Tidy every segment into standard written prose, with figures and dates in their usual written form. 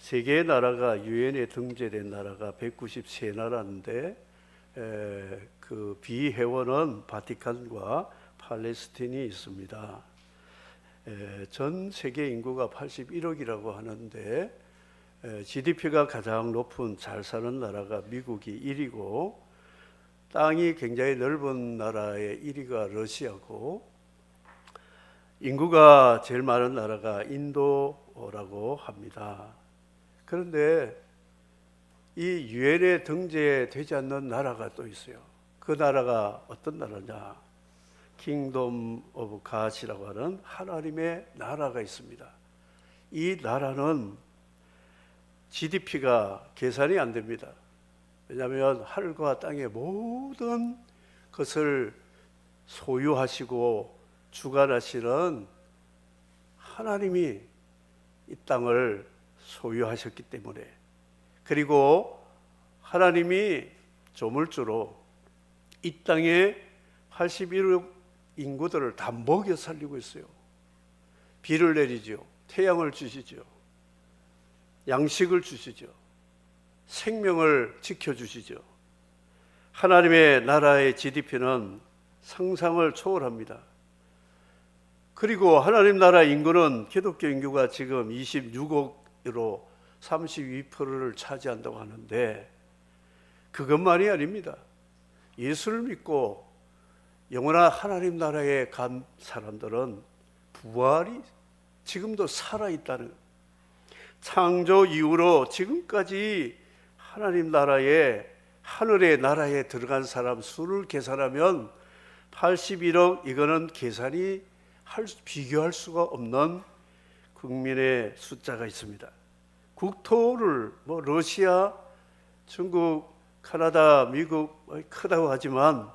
세계의 나라가 유엔에 등재된 나라가 193나라인데 그 비회원은 바티칸과 팔레스틴이 있습니다. 전 세계 인구가 81억이라고 하는데 GDP가 가장 높은 잘 사는 나라가 미국이 1위고 땅이 굉장히 넓은 나라의 1위가 러시아고 인구가 제일 많은 나라가 인도라고 합니다. 그런데 이 유엔에 등재되지 않는 나라가 또 있어요. 그 나라가 어떤 나라냐? 킹덤 오브 갓이라고 하는 하나님의 나라가 있습니다. 이 나라는 GDP가 계산이 안 됩니다. 왜냐하면 하늘과 땅의 모든 것을 소유하시고 주관하시는 하나님이 이 땅을 소유하셨기 때문에, 그리고 하나님이 조물주로 이 땅에 81억 인구들을 다 먹여 살리고 있어요. 비를 내리죠. 태양을 주시죠. 양식을 주시죠. 생명을 지켜주시죠. 하나님의 나라의 GDP는 상상을 초월합니다. 그리고 하나님 나라 인구는 기독교 인구가 지금 26억으로 32%를 차지한다고 하는데 그것만이 아닙니다. 예수를 믿고 영원한 하나님 나라에 간 사람들은 부활이 지금도 살아있다는, 창조 이후로 지금까지 하나님 나라에, 하늘의 나라에 들어간 사람 수를 계산하면 81억, 이거는 계산이 비교할 수가 없는 국민의 숫자가 있습니다. 국토를 러시아, 중국, 캐나다, 미국 크다고 하지만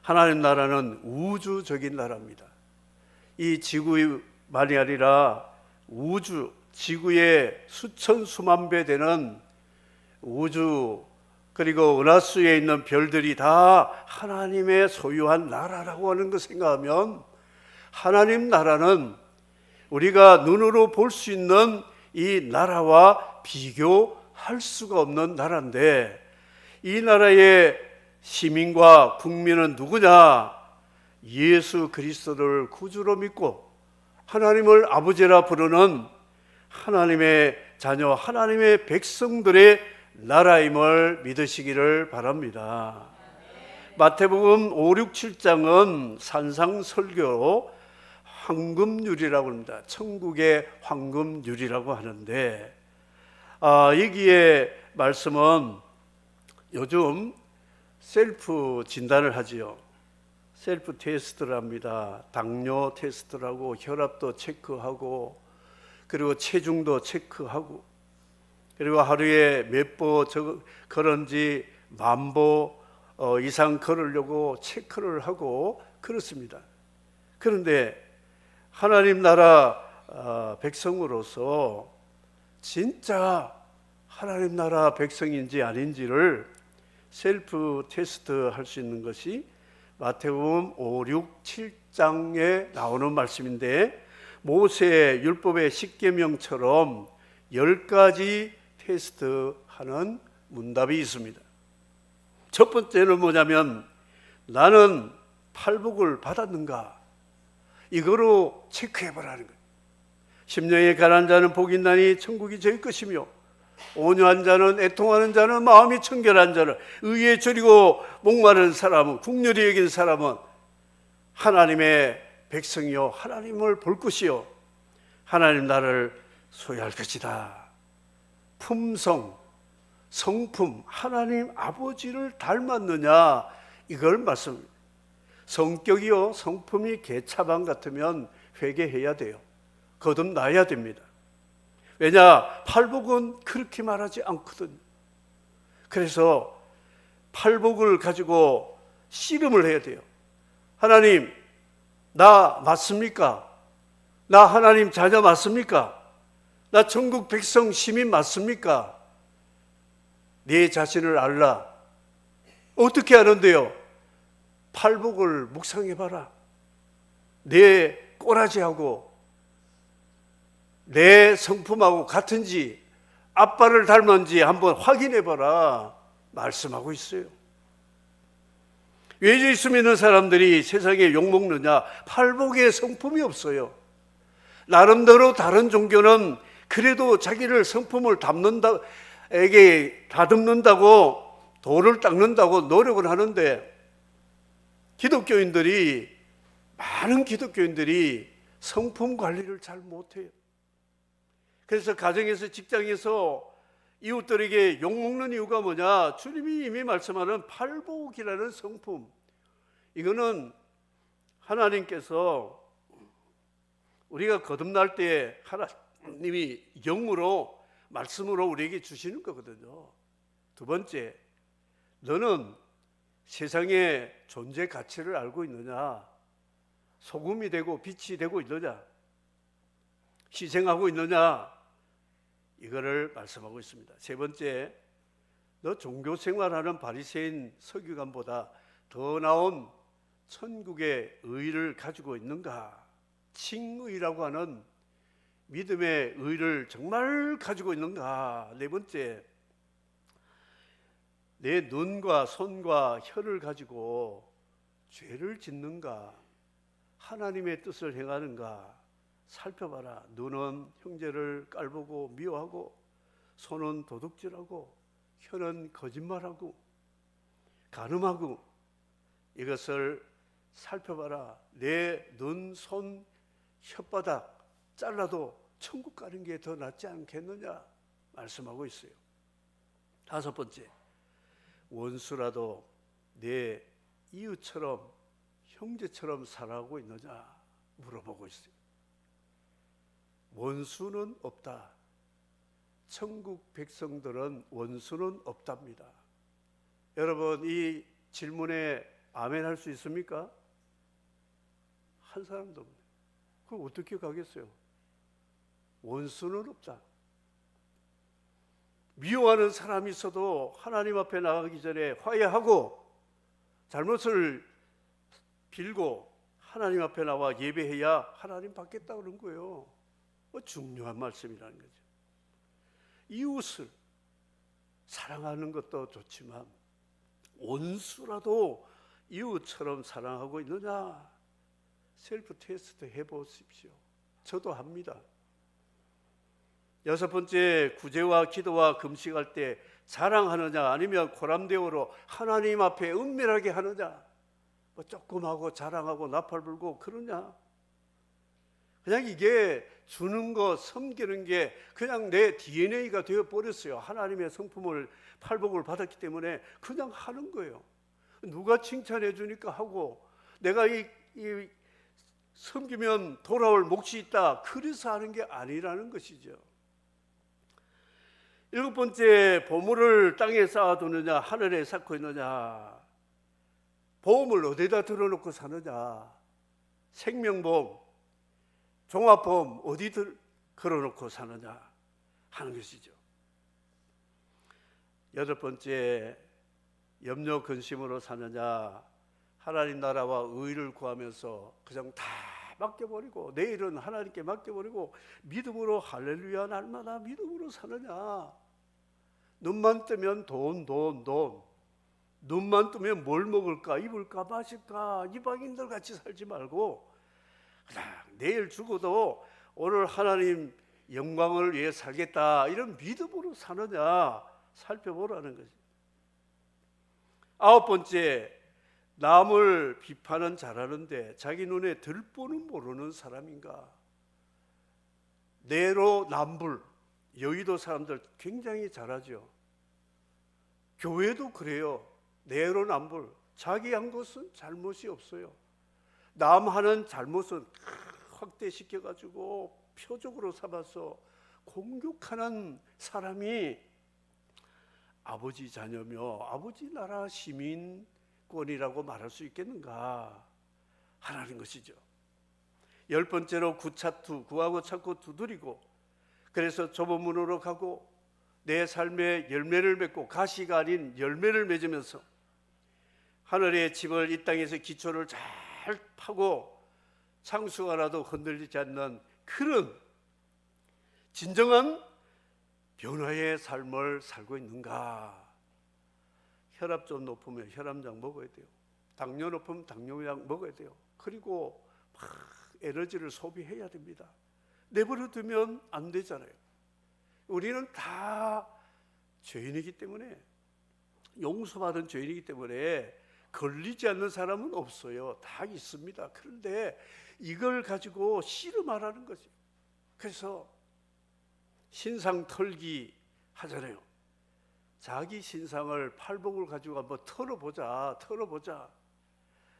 하나님 나라는 우주적인 나라입니다. 이 지구만이 아니라 우주, 지구의 수천 수만 배 되는 우주, 그리고 은하수에 있는 별들이 다 하나님의 소유한 나라라고 하는 것 생각하면 하나님 나라는 우리가 눈으로 볼 수 있는 이 나라와 비교할 수가 없는 나라인데, 이 나라의 시민과 국민은 누구냐? 예수 그리스도를 구주로 믿고 하나님을 아버지라 부르는 하나님의 자녀, 하나님의 백성들의 나라임을 믿으시기를 바랍니다. 마태복음 5, 6, 7장은 산상설교로 황금률이라고 합니다. 천국의 황금률이라고 하는데, 여기에 말씀은 요즘 셀프 진단을 하지요. 셀프 테스트를 합니다. 당뇨 테스트라고, 혈압도 체크하고, 그리고 체중도 체크하고, 그리고 하루에 몇 보 걸은지 10,000보 이상 걸으려고 체크를 하고 그렇습니다. 그런데 하나님 나라 백성으로서 진짜 하나님 나라 백성인지 아닌지를 셀프 테스트 할 수 있는 것이 마태복음 5, 6, 7장에 나오는 말씀인데, 모세의 율법의 10계명처럼 10가지 테스트하는 문답이 있습니다. 첫 번째는 뭐냐면, 나는 팔복을 받았는가? 이거로 체크해보라는 거예요. 심령에 가난한 자는 복이 있나니 천국이 저희 것이며, 온유한 자는, 애통하는 자는, 마음이 청결한 자는, 의에 저리고 목마른 사람은, 국률이 여긴 사람은 하나님의 백성이요 하나님을 볼 것이요 하나님 나라를 소유할 것이다. 품성, 성품, 하나님 아버지를 닮았느냐, 이걸 말씀합니다. 성격이요 성품이 개차반 같으면 회개해야 돼요. 거듭나야 됩니다. 왜냐, 팔복은 그렇게 말하지 않거든요. 그래서 팔복을 가지고 씨름을 해야 돼요. 하나님, 나 맞습니까? 나 하나님 자녀 맞습니까? 나 천국 백성 시민 맞습니까? 네 자신을 알라. 어떻게 아는데요? 팔복을 묵상해봐라. 내 꼬라지하고 내 성품하고 같은지 아빠를 닮았는지 한번 확인해 봐라 말씀하고 있어요. 왜 예수 믿는 사람들이 세상에 욕먹느냐? 팔복에 성품이 없어요. 나름대로 다른 종교는 그래도 자기를 성품을 다듬는다고 돌을 닦는다고 노력을 하는데, 많은 기독교인들이 성품 관리를 잘 못해요. 그래서 가정에서, 직장에서 이웃들에게 욕먹는 이유가 뭐냐? 주님이 이미 말씀하는 팔복이라는 성품, 이거는 하나님께서 우리가 거듭날 때 하나님이 영으로 말씀으로 우리에게 주시는 거거든요. 두 번째, 너는 세상의 존재 가치를 알고 있느냐? 소금이 되고 빛이 되고 있느냐? 희생하고 있느냐? 이거를 말씀하고 있습니다. 세 번째, 너 종교 생활하는 바리새인 서기관보다 더 나은 천국의 의를 가지고 있는가? 칭의라고 하는 믿음의 의를 정말 가지고 있는가? 네 번째, 내 눈과 손과 혀를 가지고 죄를 짓는가? 하나님의 뜻을 행하는가? 살펴봐라. 눈은 형제를 깔보고 미워하고, 손은 도둑질하고, 혀는 거짓말하고 간음하고, 이것을 살펴봐라. 내 눈, 손, 혓바닥 잘라도 천국 가는 게 더 낫지 않겠느냐 말씀하고 있어요. 다섯 번째, 원수라도 내 이웃처럼 형제처럼 살아가고 있느냐 물어보고 있어요. 원수는 없다. 천국 백성들은 원수는 없답니다. 여러분, 이 질문에 아멘 할 수 있습니까? 한 사람도 없네요. 그럼 어떻게 가겠어요? 원수는 없다. 미워하는 사람이 있어도 하나님 앞에 나가기 전에 화해하고 잘못을 빌고 하나님 앞에 나와 예배해야 하나님 받겠다 그런 거예요. 중요한 말씀이라는 거죠. 이웃을 사랑하는 것도 좋지만 원수라도 이웃처럼 사랑하고 있느냐? 셀프 테스트 해보십시오. 저도 합니다. 여섯 번째, 구제와 기도와 금식할 때 자랑하느냐 아니면 고람대오로 하나님 앞에 은밀하게 하느냐? 조금 하고 자랑하고 나팔 불고 그러냐? 그냥 이게 주는 거, 섬기는 게 그냥 내 DNA가 되어버렸어요. 하나님의 성품을, 팔복을 받았기 때문에 그냥 하는 거예요. 누가 칭찬해 주니까 하고, 내가 이 섬기면 돌아올 몫이 있다, 그래서 하는 게 아니라는 것이죠. 일곱 번째, 보물을 땅에 쌓아두느냐 하늘에 쌓고 있느냐? 보험을 어디다 들어놓고 사느냐? 생명보험, 종합보험 어디 걸어놓고 사느냐 하는 것이죠. 여덟 번째, 염려 근심으로 사느냐? 하나님 나라와 의를 구하면서 그냥 다 맡겨버리고, 내일은 하나님께 맡겨버리고 믿음으로 할렐루야 날마다 믿음으로 사느냐? 눈만 뜨면 돈. 눈만 뜨면 뭘 먹을까, 입을까, 마실까, 이방인들 같이 살지 말고 그냥 내일 죽어도 오늘 하나님 영광을 위해 살겠다, 이런 믿음으로 사느냐 살펴보라는 거지. 아홉 번째, 남을 비판은 잘하는데 자기 눈에 들보는 모르는 사람인가? 내로남불, 여의도 사람들 굉장히 잘하죠. 교회도 그래요. 내로남불, 자기 한 것은 잘못이 없어요. 남 하는 잘못은 확대시켜가지고 표적으로 삼아서 공격하는 사람이 아버지 자녀며 아버지 나라 시민권이라고 말할 수 있겠는가 하라는 것이죠. 열 번째로 구하고 찾고 두드리고, 그래서 좁은 문으로 가고 내 삶에 열매를 맺고 가시가 아닌 열매를 맺으면서 하늘의 집을 이 땅에서 기초를 잘 파고 창수가 나도 흔들리지 않는 그런 진정한 변화의 삶을 살고 있는가? 혈압 좀 높으면 혈압약 먹어야 돼요. 당뇨 높으면 당뇨약 먹어야 돼요. 그리고 막 에너지를 소비해야 됩니다. 내버려 두면 안 되잖아요. 우리는 다 죄인이기 때문에, 용서받은 죄인이기 때문에 걸리지 않는 사람은 없어요. 다 있습니다. 그런데 이걸 가지고 씨름하라는 거지. 그래서 신상 털기 하잖아요. 자기 신상을, 팔복을 가지고 한번 털어보자.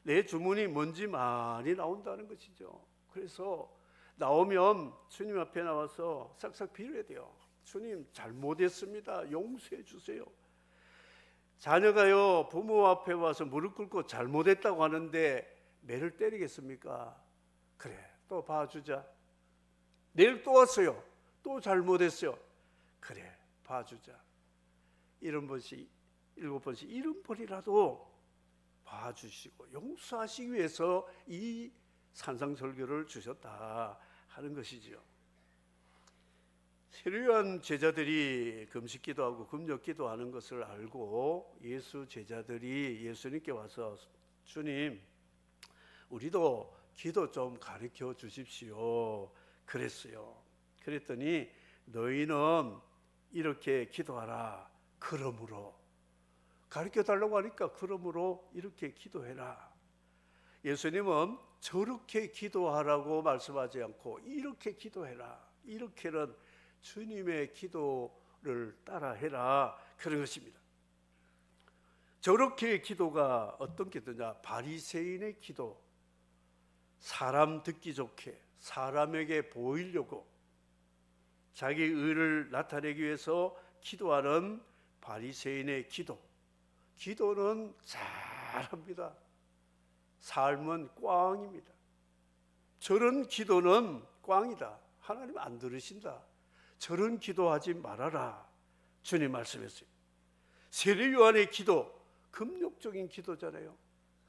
내 주문이 뭔지 많이 나온다는 것이죠. 그래서 나오면 주님 앞에 나와서 싹싹 빌어야 돼요. 주님, 잘못했습니다. 용서해 주세요. 자녀가요, 부모 앞에 와서 무릎 꿇고 잘못했다고 하는데 매를 때리겠습니까? 그래, 또 봐주자. 내일 또 왔어요. 또 잘못했어요. 그래, 봐주자. 70번씩 7번씩 70번이라도 봐주시고 용서하시기 위해서 이 산상설교를 주셨다 하는 것이지요. 세례요한 제자들이 금식 기도하고 금욕 기도하는 것을 알고 예수 제자들이 예수님께 와서 주님, 우리도 기도 좀 가르쳐 주십시오 그랬어요. 그랬더니 너희는 이렇게 기도하라. 그러므로, 가르쳐 달라고 하니까 그러므로 이렇게 기도해라. 예수님은 저렇게 기도하라고 말씀하지 않고 이렇게 기도해라. 이렇게는 주님의 기도를 따라해라, 그런 것입니다. 저렇게 기도가 어떤 기도냐? 바리새인의 기도. 사람 듣기 좋게, 사람에게 보이려고 자기 의를 나타내기 위해서 기도하는 바리새인의 기도. 기도는 잘합니다. 삶은 꽝입니다. 저런 기도는 꽝이다. 하나님 안 들으신다. 저런 기도하지 말아라. 주님 말씀했어요. 세례 요한의 기도, 금욕적인 기도잖아요.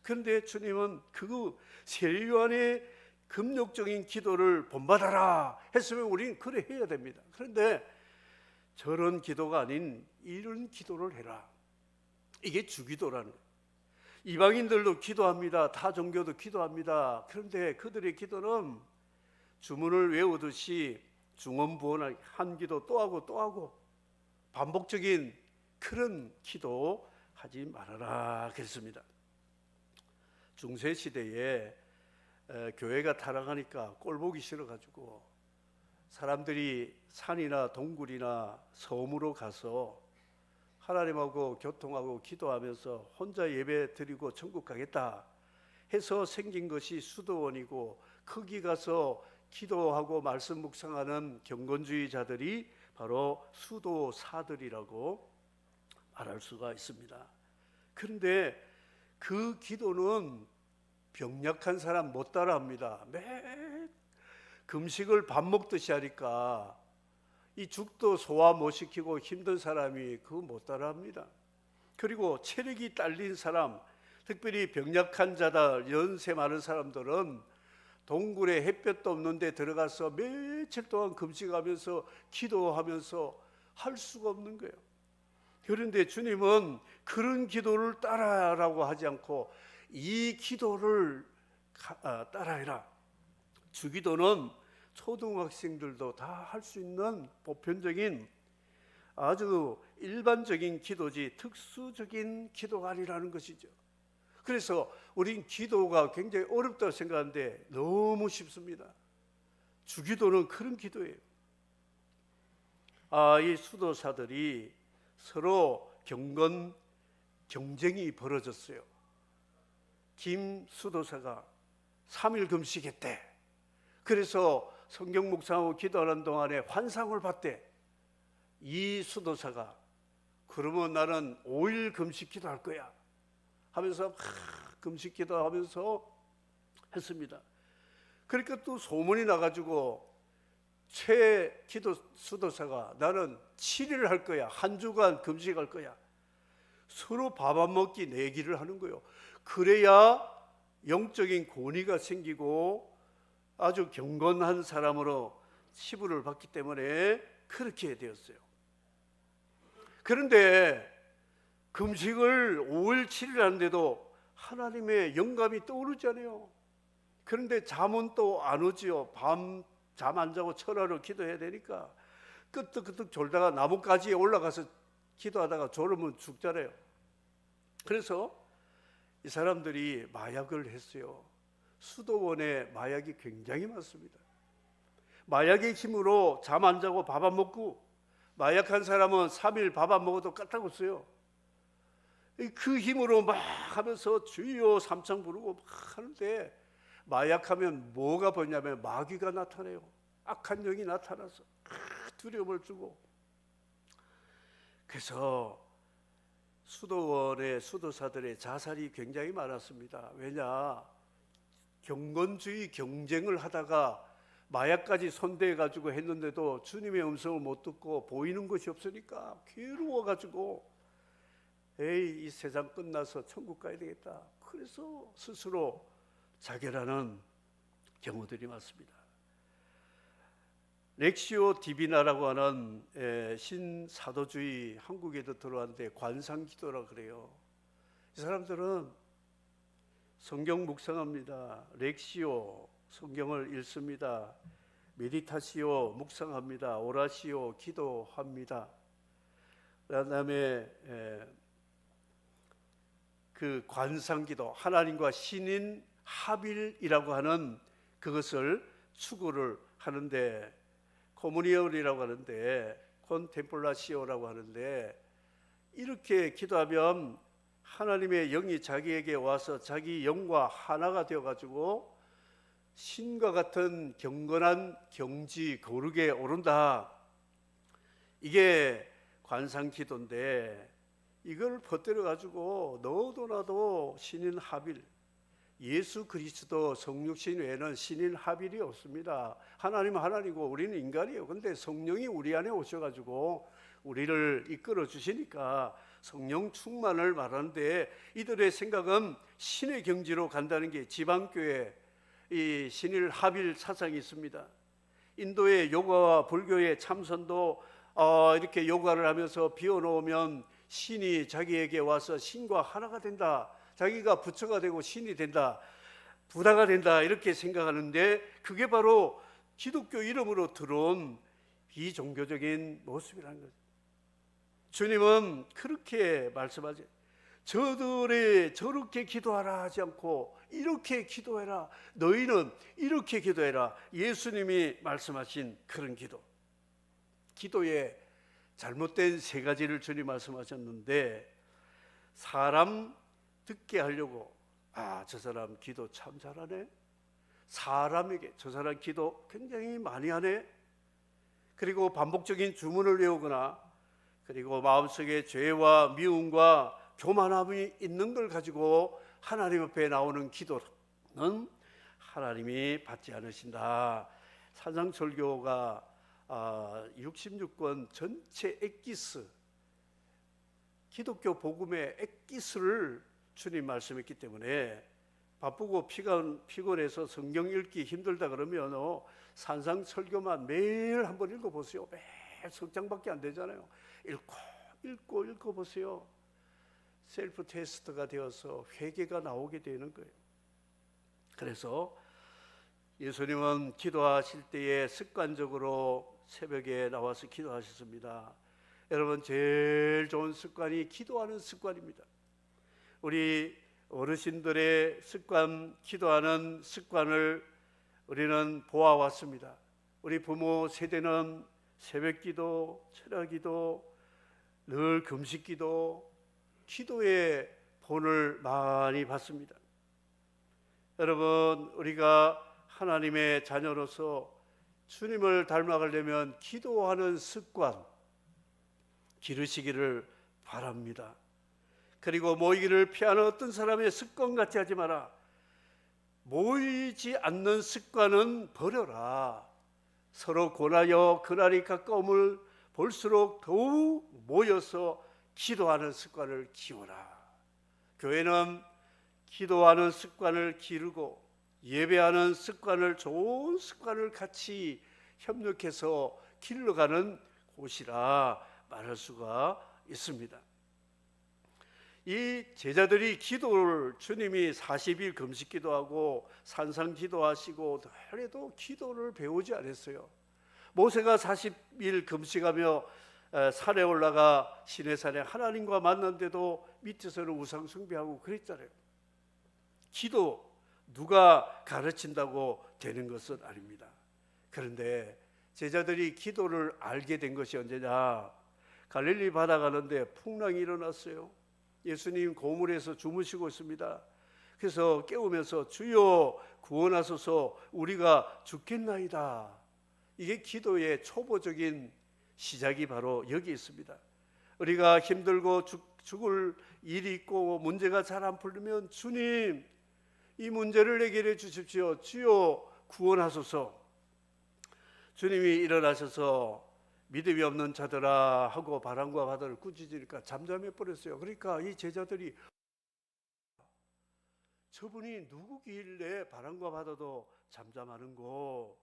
그런데 주님은 그 세례 요한의 금욕적인 기도를 본받아라 했으면 우리는 그래 해야 됩니다. 그런데 저런 기도가 아닌 이런 기도를 해라. 이게 주기도라는 거예요. 이방인들도 기도합니다. 타 종교도 기도합니다. 그런데 그들의 기도는 주문을 외우듯이 중언부언 한 기도 또 하고 반복적인 그런 기도 하지 말아라 그랬습니다. 중세시대에 교회가 타락하니까 꼴보기 싫어가지고 사람들이 산이나 동굴이나 섬으로 가서 하나님하고 교통하고 기도하면서 혼자 예배 드리고 천국 가겠다 해서 생긴 것이 수도원이고, 거기 가서 기도하고 말씀 묵상하는 경건주의자들이 바로 수도사들이라고 말할 수가 있습니다. 그런데 그 기도는 병약한 사람 못 따라합니다. 매 금식을 밥 먹듯이 하니까 이 죽도 소화 못 시키고 힘든 사람이 그거 못 따라합니다. 그리고 체력이 딸린 사람, 특별히 병약한 자다, 연세 많은 사람들은 동굴에 햇볕도 없는 데 들어가서 며칠 동안 금식하면서 기도하면서 할 수가 없는 거예요. 그런데 주님은 그런 기도를 따라라고 하지 않고 이 기도를 따라해라. 주기도는 초등학생들도 다 할 수 있는 보편적인 아주 일반적인 기도지 특수적인 기도가 아니라는 것이죠. 그래서 우린 기도가 굉장히 어렵다고 생각하는데 너무 쉽습니다. 주기도는 그런 기도예요. 이 수도사들이 서로 경쟁이 벌어졌어요. 김 수도사가 3일 금식했대. 그래서 성경 묵상하고 기도하는 동안에 환상을 봤대. 이 수도사가 그러면 나는 5일 금식 기도할 거야 하면서 금식 기도하면서 했습니다. 그러니까 또 소문이 나가지고 최 기도 수도사가 나는 7일을 할 거야, 한 주간 금식할 거야. 서로 밥 안 먹기 내기를 하는 거예요. 그래야 영적인 권위가 생기고 아주 경건한 사람으로 치부를 받기 때문에 그렇게 되었어요. 그런데 금식을 5일 7일 하는데도 하나님의 영감이 떠오르잖아요. 그런데 잠은 또 안 오지요. 밤 잠 안 자고 철야로 기도해야 되니까 끄떡끄떡 졸다가 나뭇가지에 올라가서 기도하다가 졸으면 죽잖아요. 그래서 이 사람들이 마약을 했어요. 수도원에 마약이 굉장히 많습니다. 마약의 힘으로 잠 안 자고 밥 안 먹고, 마약한 사람은 3일 밥 안 먹어도 까딱없어요. 그 힘으로 막 하면서 주여 삼창 부르고 막 하는데, 마약하면 뭐가 보냐면 마귀가 나타나요. 악한 영이 나타나서 두려움을 주고. 그래서 수도원의 수도사들의 자살이 굉장히 많았습니다. 왜냐, 경건주의 경쟁을 하다가 마약까지 손대해 가지고 했는데도 주님의 음성을 못 듣고 보이는 것이 없으니까 괴로워 가지고 에이, 이 세상 끝나서 천국 가야 되겠다. 그래서 스스로 자결하는 경우들이 많습니다. 렉시오 디비나라고 하는 신사도주의 한국에도 들어왔는데 관상기도라 그래요. 이 사람들은 성경 묵상합니다. 렉시오 성경을 읽습니다. 메디타시오 묵상합니다. 오라시오 기도합니다. 그다음에 그 관상기도, 하나님과 신인 합일이라고 하는 그것을 추구를 하는데, 코무니온이라고 하는데, 콘템플라시오라고 하는데, 이렇게 기도하면 하나님의 영이 자기에게 와서 자기 영과 하나가 되어가지고 신과 같은 경건한 경지 거룩에 오른다. 이게 관상기도인데, 이걸 퍼뜨려 가지고 너도 나도 신인 합일, 예수 그리스도 성육신 외에는 신인 합일이 없습니다. 하나님은 하나님이고 우리는 인간이에요. 그런데 성령이 우리 안에 오셔가지고 우리를 이끌어 주시니까 성령 충만을 말하는데, 이들의 생각은 신의 경지로 간다는 게 지방교회 이 신일 합일 사상이 있습니다. 인도의 요가와 불교의 참선도 이렇게 요가를 하면서 비워놓으면 신이 자기에게 와서 신과 하나가 된다, 자기가 부처가 되고 신이 된다, 부다가 된다, 이렇게 생각하는데, 그게 바로 기독교 이름으로 들어온 비종교적인 모습이라는 거죠. 주님은 그렇게 말씀하지, 저들이 저렇게 기도하라 하지 않고 이렇게 기도해라, 너희는 이렇게 기도해라. 예수님이 말씀하신 그런 기도, 기도의 잘못된 세 가지를 주님 말씀하셨는데, 사람 듣게 하려고, 저 사람 기도 참 잘하네, 사람에게 저 사람 기도 굉장히 많이 하네, 그리고 반복적인 주문을 외우거나, 그리고 마음속에 죄와 미움과 교만함이 있는 걸 가지고 하나님 앞에 나오는 기도는 하나님이 받지 않으신다. 산상철교가 66권 전체 엑기스, 기독교 복음의 엑기스를 주님 말씀했기 때문에, 바쁘고 피곤해서 성경 읽기 힘들다 그러면 산상철교만 매일 한번 읽어보세요. 매일 석장밖에 안 되잖아요. 읽고 보세요. 셀프 테스트가 되어서 회개가 나오게 되는 거예요. 그래서 예수님은 기도하실 때에 습관적으로 새벽에 나와서 기도하셨습니다. 여러분, 제일 좋은 습관이 기도하는 습관입니다. 우리 어르신들의 습관, 기도하는 습관을 우리는 보아왔습니다. 우리 부모 세대는 새벽기도, 철야기도, 늘 금식기도, 기도의 본을 많이 받습니다. 여러분, 우리가 하나님의 자녀로서 주님을 닮아가려면 기도하는 습관 기르시기를 바랍니다. 그리고 모이기를 피하는 어떤 사람의 습관 같이 하지 마라. 모이지 않는 습관은 버려라. 서로 권하여 그날이 가까움을 볼수록 더욱 모여서 기도하는 습관을 키워라. 교회는 기도하는 습관을 기르고 예배하는 습관을, 좋은 습관을 같이 협력해서 길러가는 곳이라 말할 수가 있습니다. 이 제자들이 기도를 주님이 40일 금식 기도하고 산상 기도하시고 해도 기도를 배우지 않았어요. 모세가 40일 금식하며 산에 올라가 시내산에 하나님과 만났는데도 밑에서는 우상 숭배하고 그랬잖아요. 기도 누가 가르친다고 되는 것은 아닙니다. 그런데 제자들이 기도를 알게 된 것이 언제냐? 갈릴리 바다 가는데 풍랑이 일어났어요. 예수님 고물에서 주무시고 있습니다. 그래서 깨우면서 주여 구원하소서 우리가 죽겠나이다. 이게 기도의 초보적인 시작이 바로 여기 있습니다. 우리가 힘들고 죽을 일이 있고 문제가 잘 안 풀리면 주님 이 문제를 해결해 주십시오. 주여 구원하소서. 주님이 일어나셔서 믿음이 없는 자들아 하고 바람과 바다를 꾸짖으니까 잠잠해 버렸어요. 그러니까 이 제자들이 저분이 누구길래 바람과 바다도 잠잠하는고.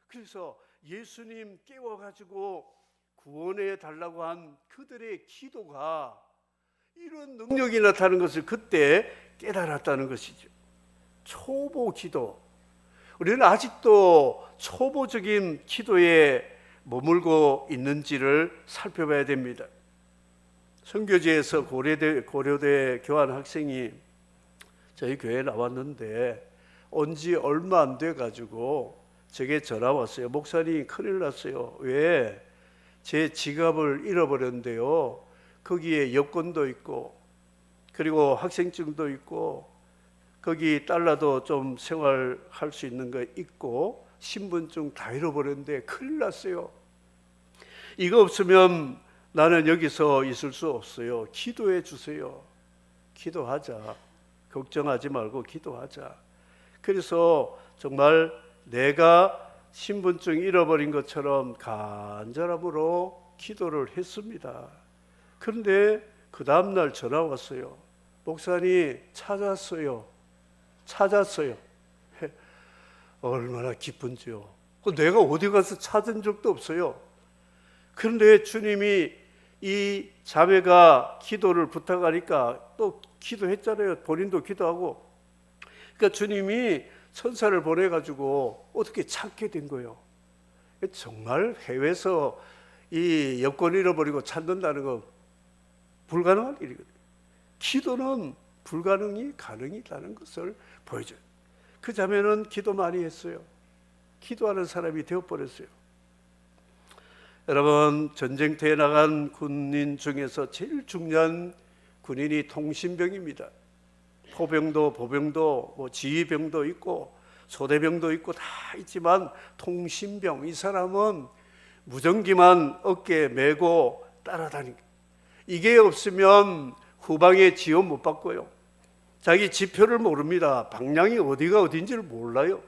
그래서 예수님 깨워가지고 구원해 달라고 한 그들의 기도가 이런 능력이 나타나는 것을 그때 깨달았다는 것이죠. 초보 기도. 우리는 아직도 초보적인 기도에 머물고 있는지를 살펴봐야 됩니다. 선교지에서 고려대 교환 학생이 저희 교회에 나왔는데 온 지 얼마 안 돼 가지고 제게 전화 왔어요. 목사님 큰일 났어요. 왜? 제 지갑을 잃어버렸는데요. 거기에 여권도 있고 그리고 학생증도 있고 거기 달러도 좀 생활할 수 있는 거 있고 신분증 다 잃어버렸는데 큰일 났어요. 이거 없으면 나는 여기서 있을 수 없어요. 기도해 주세요. 기도하자. 걱정하지 말고 기도하자. 그래서 정말 내가 신분증 잃어버린 것처럼 간절함으로 기도를 했습니다. 그런데 그 다음날 전화 왔어요. 목사님 찾았어요. 얼마나 기쁜지요. 내가 어디 가서 찾은 적도 없어요. 그런데 주님이 이 자매가 기도를 부탁하니까 또 기도했잖아요. 본인도 기도하고. 그러니까 주님이 천사를 보내가지고 어떻게 찾게 된 거예요. 정말 해외에서 이 여권 잃어버리고 찾는다는 거 불가능한 일이거든요. 기도는 불가능이 가능이라는 것을 보여줘요. 그 자매는 기도 많이 했어요. 기도하는 사람이 되어버렸어요. 여러분, 전쟁터에 나간 군인 중에서 제일 중요한 군인이 통신병입니다. 포병도 보병도 뭐 지휘병도 있고 소대병도 있고 다 있지만 통신병, 이 사람은 무전기만 어깨에 메고 따라다니고, 이게 없으면 후방에 지원 못 받고요. 자기 지표를 모릅니다. 방향이 어디가 어딘지를 몰라요.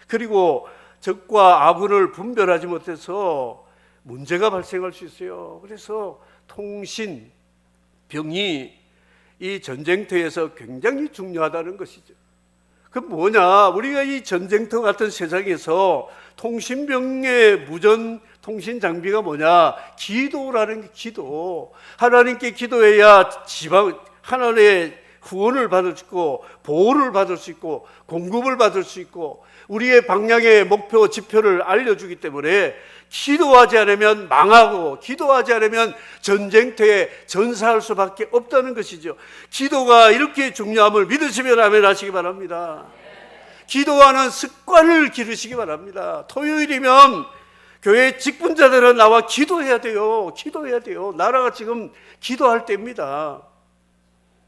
그리고 적과 아군을 분별하지 못해서 문제가 발생할 수 있어요. 그래서 통신병이 이 전쟁터에서 굉장히 중요하다는 것이죠. 그 뭐냐? 우리가 이 전쟁터 같은 세상에서 통신병의 무전 통신 장비가 뭐냐? 기도라는 게 기도. 하나님께 기도해야 하나님의 후원을 받을 수 있고 보호를 받을 수 있고 공급을 받을 수 있고 우리의 방향의 목표 지표를 알려주기 때문에 기도하지 않으면 망하고 기도하지 않으면 전쟁터에 전사할 수밖에 없다는 것이죠. 기도가 이렇게 중요함을 믿으시면 아멘 하시기 바랍니다. 기도하는 습관을 기르시기 바랍니다. 토요일이면 교회 직분자들은 나와 기도해야 돼요. 기도해야 돼요. 나라가 지금 기도할 때입니다.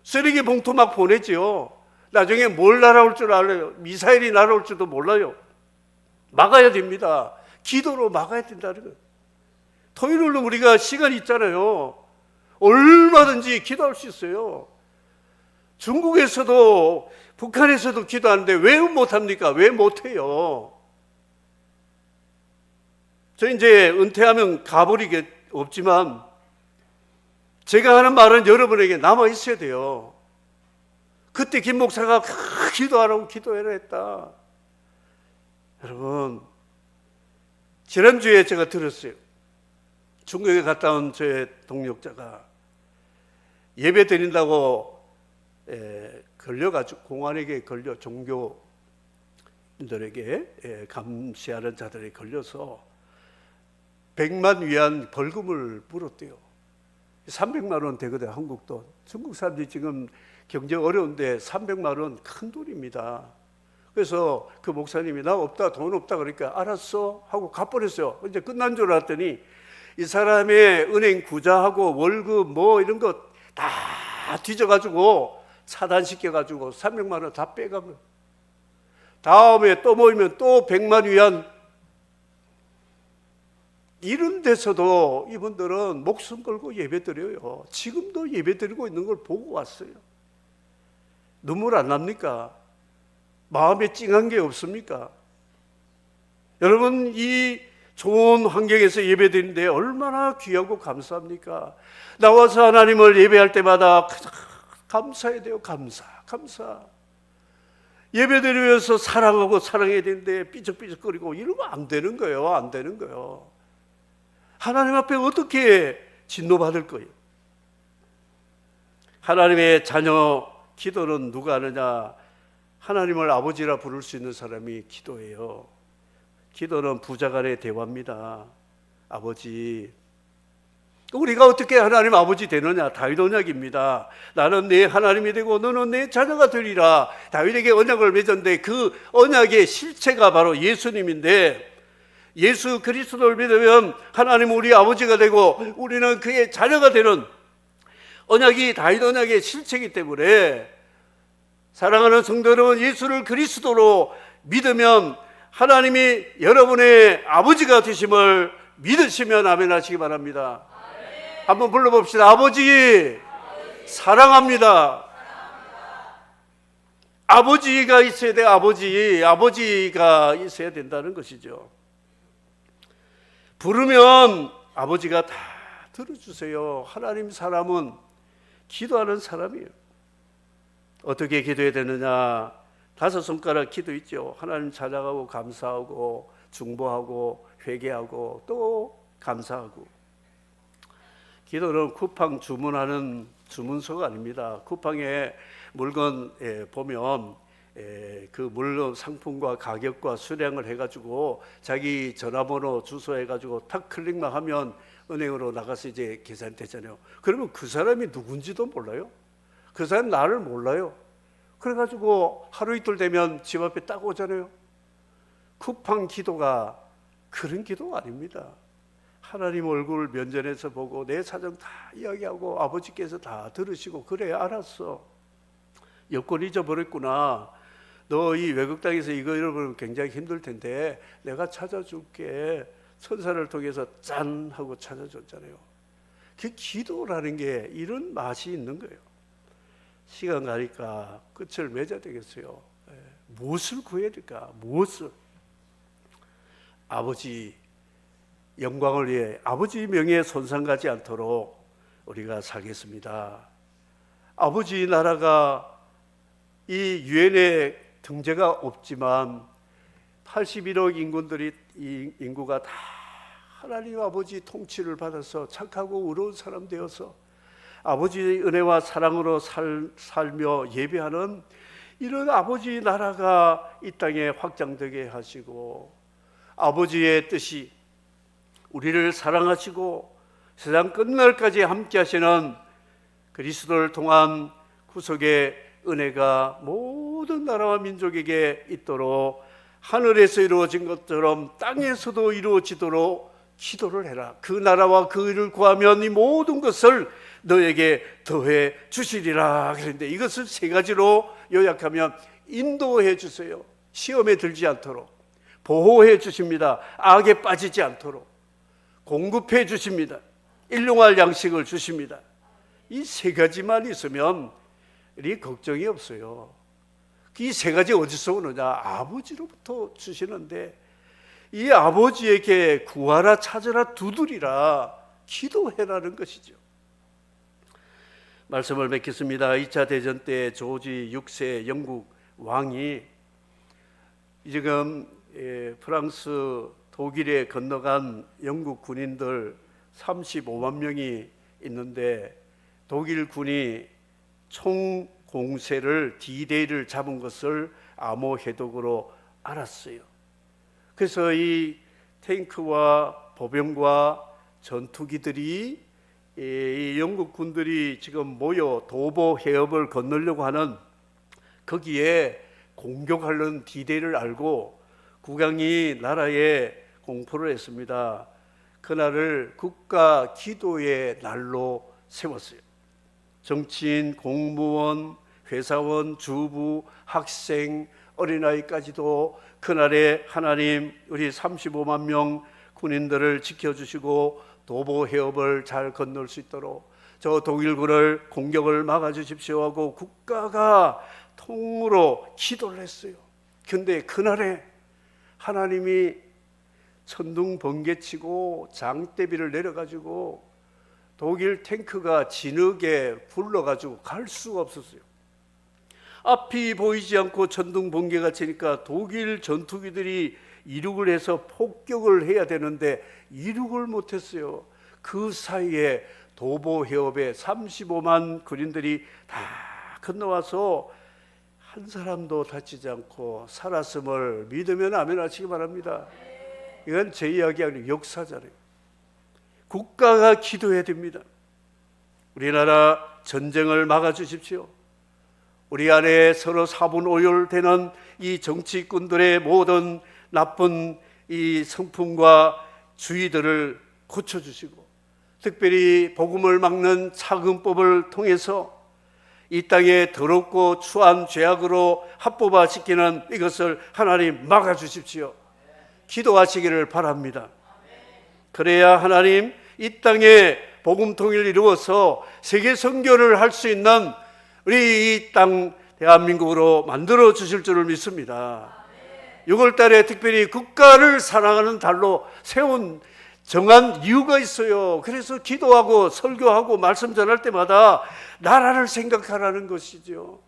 쓰레기 봉투 막 보내죠. 나중에 뭘 날아올 줄 알아요. 미사일이 날아올 줄도 몰라요. 막아야 됩니다. 기도로 막아야 된다는 거예요. 토요일은 우리가 시간이 있잖아요. 얼마든지 기도할 수 있어요. 중국에서도 북한에서도 기도하는데 왜 못합니까? 왜 못해요? 저 이제 은퇴하면 가버리게 없지만 제가 하는 말은 여러분에게 남아 있어야 돼요. 그때 김 목사가 기도하라고 기도해라 했다. 여러분, 지난주에 제가 들었어요. 중국에 갔다 온 제 동역자가 예배 드린다고 걸려가지고 공안에게 걸려 종교인들에게 감시하는 자들이 걸려서 100만 위안 벌금을 물었대요. 300만 원 되거든, 한국 돈. 중국 사람들이 지금 경제 어려운데 300만 원 큰 돈입니다. 그래서 그 목사님이 나 없다, 돈 없다 그러니까 알았어 하고 갚아버렸어요. 이제 끝난 줄 알았더니 이 사람의 은행 구자하고 월급 뭐 이런 거 다 뒤져가지고 차단시켜가지고 300만 원 다 빼가면 다음에 또 모이면 또 100만 위안. 이런 데서도 이분들은 목숨 걸고 예배드려요. 지금도 예배드리고 있는 걸 보고 왔어요. 눈물 안 납니까? 마음에 찡한 게 없습니까? 여러분, 이 좋은 환경에서 예배드리는데 얼마나 귀하고 감사합니까? 나와서 하나님을 예배할 때마다 감사해야 돼요. 감사. 예배드리면서 사랑하고 사랑해야 되는데 삐쩍삐쩍거리고 이러면 안 되는 거예요. 안 되는 거예요. 하나님 앞에 어떻게 진노받을 거예요? 하나님의 자녀 기도는 누가 하느냐? 하나님을 아버지라 부를 수 있는 사람이 기도해요. 기도는 부자간의 대화입니다. 아버지. 우리가 어떻게 하나님 아버지 되느냐? 다윗 언약입니다. 나는 내 하나님이 되고 너는 내 자녀가 되리라. 다윗에게 언약을 맺었는데 그 언약의 실체가 바로 예수님인데, 예수 그리스도를 믿으면 하나님은 우리 아버지가 되고 우리는 그의 자녀가 되는 언약이 다윗 언약의 실체이기 때문에, 사랑하는 성도 여러분, 예수를 그리스도로 믿으면 하나님이 여러분의 아버지가 되심을 믿으시면 아멘 하시기 바랍니다. 아멘. 한번 불러봅시다. 아버지, 사랑합니다. 아버지가 있어야 돼. 아버지가 있어야 된다는 것이죠. 부르면 아버지가 다 들어주세요. 하나님 사람은 기도하는 사람이에요. 어떻게 기도해야 되느냐? 5손가락 기도 있죠. 하나님 찾아가고 감사하고 중보하고 회개하고 또 감사하고. 기도는 쿠팡 주문하는 주문서가 아닙니다. 쿠팡에 물건 보면 그 물건 상품과 가격과 수량을 해가지고 자기 전화번호 주소 해가지고 탁 클릭만 하면 은행으로 나가서 이제 계산되잖아요. 그러면 그 사람이 누군지도 몰라요. 그 사람 나를 몰라요. 그래가지고 하루 이틀 되면 집 앞에 딱 오잖아요. 쿠팡 기도가 그런 기도가 아닙니다. 하나님 얼굴 면전에서 보고 내 사정 다 이야기하고 아버지께서 다 들으시고, 그래 알았어, 여권 잊어버렸구나, 너 이 외국 땅에서 이거 잃어버리면 굉장히 힘들 텐데 내가 찾아줄게, 천사를 통해서 짠 하고 찾아줬잖아요. 그 기도라는 게 이런 맛이 있는 거예요. 시간 가니까 끝을 맺어야 되겠어요. 무엇을 구해야 될까? 무엇을? 아버지 영광을 위해 아버지 명예에 손상 가지 않도록 우리가 살겠습니다. 아버지 나라가 이 유엔에 등재가 없지만 81억 인구가 다 하나님 아버지 통치를 받아서 착하고 의로운 사람 되어서 아버지의 은혜와 사랑으로 살며 예배하는 이런 아버지 나라가 이 땅에 확장되게 하시고, 아버지의 뜻이 우리를 사랑하시고 세상 끝날까지 함께 하시는 그리스도를 통한 구속의 은혜가 모든 나라와 민족에게 있도록, 하늘에서 이루어진 것처럼 땅에서도 이루어지도록 기도를 해라. 그 나라와 그 일을 구하면 이 모든 것을 너에게 더해 주시리라. 그런데 이것을 3가지로 요약하면 인도해 주세요. 시험에 들지 않도록 보호해 주십니다. 악에 빠지지 않도록 공급해 주십니다. 일용할 양식을 주십니다. 이 3가지만 있으면 우리 걱정이 없어요. 이 3가지 어디서 오느냐? 아버지로부터 주시는데, 이 아버지에게 구하라, 찾으라, 두드리라, 기도해라는 것이죠. 말씀을 맺겠습니다. 2차 대전 때 조지 6세 영국 왕이 지금 프랑스, 독일에 건너간 영국 군인들 35만 명이 있는데 독일 군이 총 공세를 D-Day를 잡은 것을 암호 해독으로 알았어요. 그래서 이 탱크와 보병과 전투기들이 이 영국 군들이 지금 모여 도보 해협을 건너려고 하는 거기에 공격하려는 D-Day를 알고 국왕이 나라에 공포를 했습니다. 그날을 국가 기도의 날로 세웠어요. 정치인, 공무원, 회사원, 주부, 학생, 어린아이까지도 그날에 하나님 우리 35만 명 군인들을 지켜주시고 도보 해협을 잘 건널 수 있도록 저 독일군을 공격을 막아주십시오 하고 국가가 통으로 기도를 했어요. 근데 그날에 하나님이 천둥 번개치고 장대비를 내려가지고 독일 탱크가 진흙에 굴러가지고 갈 수가 없었어요. 앞이 보이지 않고 천둥 번개가 치니까 독일 전투기들이 이륙을 해서 폭격을 해야 되는데 이륙을 못했어요. 그 사이에 도보 해협에 35만 군인들이 다 건너와서 한 사람도 다치지 않고 살았음을 믿으면 아멘 하시기 바랍니다. 이건 제 이야기 아니고 역사잖아요. 국가가 기도해야 됩니다. 우리나라 전쟁을 막아주십시오. 우리 안에 서로 사분오열되는 이 정치꾼들의 모든 나쁜 이 성품과 주의들을 고쳐주시고 특별히 복음을 막는 차근법을 통해서 이 땅에 더럽고 추한 죄악으로 합법화시키는 이것을 하나님 막아주십시오. 기도하시기를 바랍니다. 그래야 하나님 이 땅에 복음 통일을 이루어서 세계 선교를 할 수 있는 우리 이 땅 대한민국으로 만들어 주실 줄을 믿습니다. 6월 달에 특별히 국가를 사랑하는 달로 세운 정한 이유가 있어요. 그래서 기도하고 설교하고 말씀 전할 때마다 나라를 생각하라는 것이죠.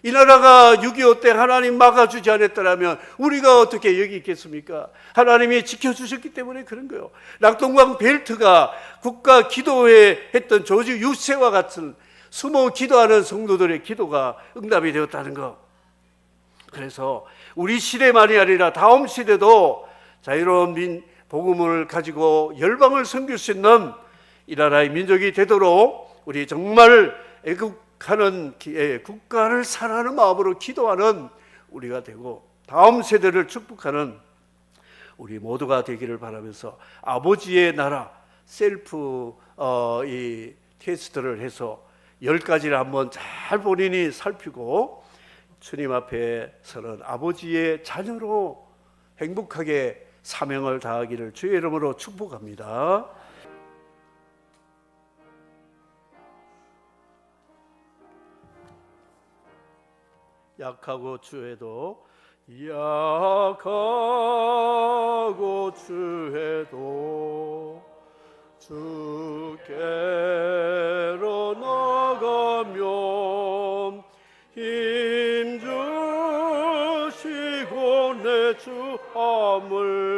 이 나라가 6.25 때 하나님 막아주지 않았더라면 우리가 어떻게 여기 있겠습니까? 하나님이 지켜주셨기 때문에 그런 거예요. 낙동강 벨트가 국가 기도회에 했던 조지 유세와 같은 숨어 기도하는 성도들의 기도가 응답이 되었다는 것. 그래서 우리 시대만이 아니라 다음 시대도 자유로운 복음을 가지고 열방을 섬길 수 있는 이 나라의 민족이 되도록 우리 정말 애국하는 국가를 사랑하는 마음으로 기도하는 우리가 되고 다음 세대를 축복하는 우리 모두가 되기를 바라면서 아버지의 나라 셀프 이 테스트를 해서 10가지를 한번 잘 본인이 살피고 주님 앞에 서는 아버지의 자녀로 행복하게 사명을 다하기를 주의 이름으로 축복합니다. 약하고 추해도 약하고 추해도 주께로 나가면 힘 주시고 내 주 함을